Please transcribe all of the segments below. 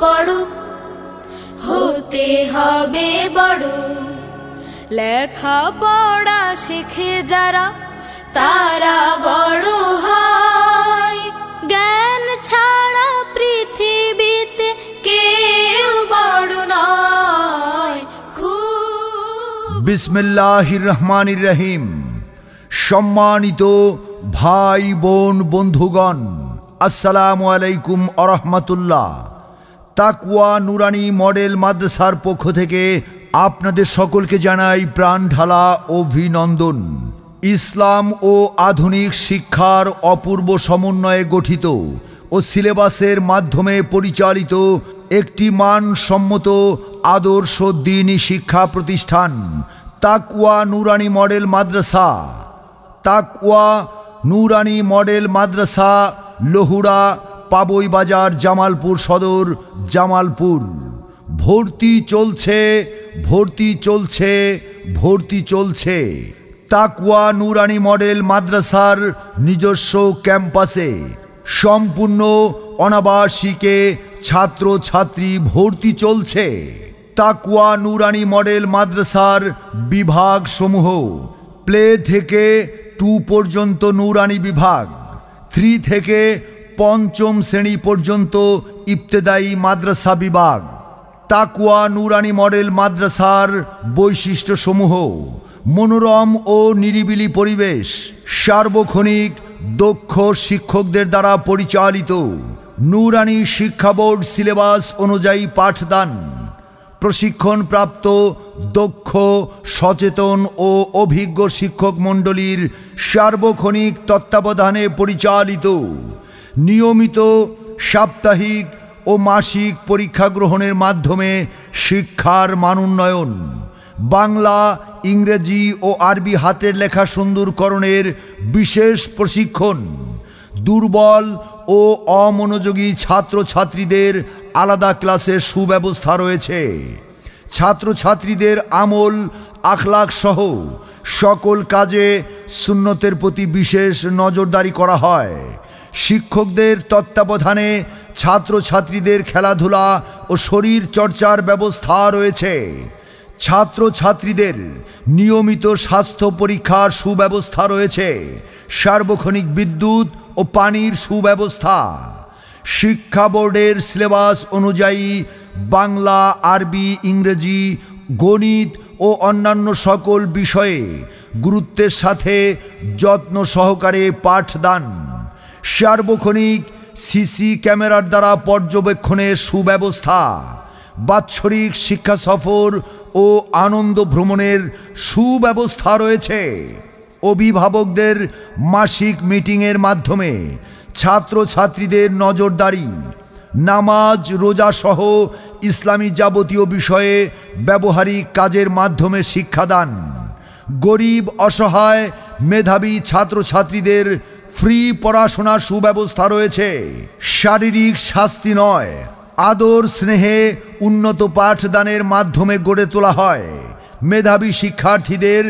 বড় হতে হবে বড়। লেখা পড়া শিখে যারা তারা বড় হয়। জ্ঞান ছাড়া পৃথিবীতে কেউ বড় নয়। বিসমিল্লাহির রহমানির রহিম। সম্মানিত ভাই বোন বন্ধুগণ, আসসালামু আলাইকুম ওয়া রাহমাতুল্লাহ। তাকওয়া নুরানি মডেল মাদ্রাসার পক্ষ থেকে আপনাদের সকলকে জানাই প্রাণ ঢালা অভিনন্দন। ইসলাম ও আধুনিক শিক্ষার অপূর্ব সমন্বয়ে গঠিত ও সিলেবাসের মাধ্যমে পরিচালিত একটি মানসম্মত আদর্শ দ্বীনি শিক্ষা প্রতিষ্ঠান তাকওয়া নুরানি মডেল মাদ্রাসা। তাকওয়া নুরানি মডেল মাদ্রাসা, লহুরা, পাবই বাজার, জামালপুর সদর, জামালপুর। ভর্তি চলছে, ভর্তি চলছে, ভর্তি চলছে। তাকওয়া নুরানি মডেল মাদ্রাসার নিজস্ব ক্যাম্পাসে সম্পূর্ণ অনাবাসিকে ছাত্রছাত্রী ভর্তি চলছে। তাকওয়া নুরানি মডেল মাদ্রাসার বিভাগ সমূহ: প্লে থেকে 2 পর্যন্ত নুরানি বিভাগ, 3 থেকে 5ম শ্রেণী পর্যন্ত ইবতেদায়ী মাদ্রাসা বিভাগ। তাকওয়া নুরানি মডেল মাদ্রাসার বৈশিষ্ট্যসমূহ: মনোরম ও নিরিবিলি পরিবেশ, সার্বক্ষণিক দক্ষ শিক্ষকদের দ্বারা পরিচালিত নুরানি শিক্ষা বোর্ড সিলেবাস অনুযায়ী পাঠদান, প্রশিক্ষণপ্রাপ্ত দক্ষ, সচেতন ও অভিজ্ঞ শিক্ষক মণ্ডলীর সার্বক্ষণিক তত্ত্বাবধানে পরিচালিত নিয়মিত সাপ্তাহিক ও মাসিক পরীক্ষা গ্রহণের মাধ্যমে শিক্ষার মানোন্নয়ন, বাংলা, ইংরেজি ও আরবি হাতের লেখা সুন্দরকরণের বিশেষ প্রশিক্ষণ, দুর্বল ও অমনোযোগী ছাত্রছাত্রীদের আলাদা ক্লাসের সুব্যবস্থা রয়েছে। ছাত্রছাত্রীদের আমল আখলাক সহ সকল কাজে সুন্নতের প্রতি বিশেষ নজরদারি করা হয়। শিক্ষকদের তত্ত্বাবধানে ছাত্রছাত্রীদের খেলাধুলা ও শরীর চর্চার ব্যবস্থা রয়েছে। ছাত্রছাত্রীদের নিয়মিত স্বাস্থ্য পরীক্ষার সুব্যবস্থা রয়েছে। সার্বক্ষণিক বিদ্যুৎ ও পানির সুব্যবস্থা। শিক্ষা বোর্ডের সিলেবাস অনুযায়ী বাংলা, আরবি, ইংরেজি, গণিত ও অন্যান্য সকল বিষয়ে গুরুত্বের সাথে যত্ন সহকারে পাঠদান। সার্বক্ষণিক সিসি ক্যামেরার দ্বারা পর্যবেক্ষণের সুব্যবস্থা। বাৎসরিক শিক্ষা সফর ও আনন্দ ভ্রমণের সুব্যবস্থা রয়েছে। অভিভাবকদের মাসিক মিটিংয়ের মাধ্যমে ছাত্রছাত্রীদের নজরদারি, নামাজ, রোজা সহ ইসলামী যাবতীয় বিষয়ে ব্যবহারিক কাজের মাধ্যমে শিক্ষাদান। গরিব, অসহায়, মেধাবী ছাত্রছাত্রীদের ফ্রি পড়াশোনার সুব্যবস্থা রয়েছে। শারীরিক শাস্তি নয়, আদর স্নেহে উন্নত পাঠদানের মাধ্যমে গড়ে তোলা হয়। মেধাবী শিক্ষার্থীদের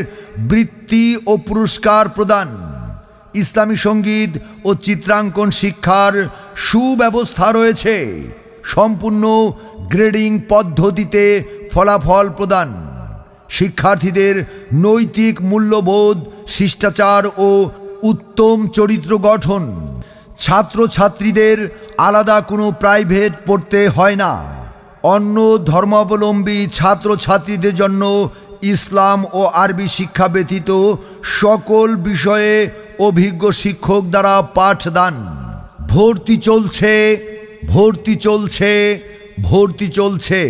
বৃত্তি ও পুরস্কার প্রদান। ইসলামী সঙ্গীত ও চিত্রাঙ্কন শিক্ষার সুব্যবস্থা রয়েছে। সম্পূর্ণ গ্রেডিং পদ্ধতিতে ফলাফল প্রদান। শিক্ষার্থীদের নৈতিক মূল্যবোধ, শিষ্টাচার ও উত্তম চরিত্র গঠন। ছাত্রছাত্রীদের আলাদা কোনো প্রাইভেট পড়তে হয় না। অন্য ধর্মাবলম্বী ছাত্রছাত্রীদের জন্য ইসলাম ও আরবি শিক্ষা ব্যতীত সকল বিষয়ে অভিজ্ঞ শিক্ষক দ্বারা পাঠদান। ভর্তি চলছে, ভর্তি চলছে, ভর্তি চলছে।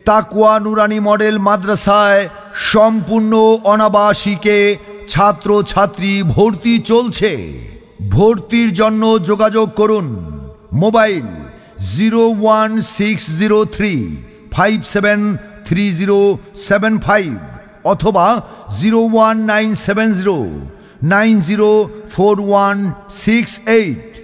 তাকওয়া নুরানি মডেল মাদ্রাসায় সম্পূর্ণ অনাবাসিকে ছাত্রছাত্রী ভর্তি চলছে। ভর্তির জন্য যোগাযোগ করুন। মোবাইল 01603573075 অথবা 01970904168।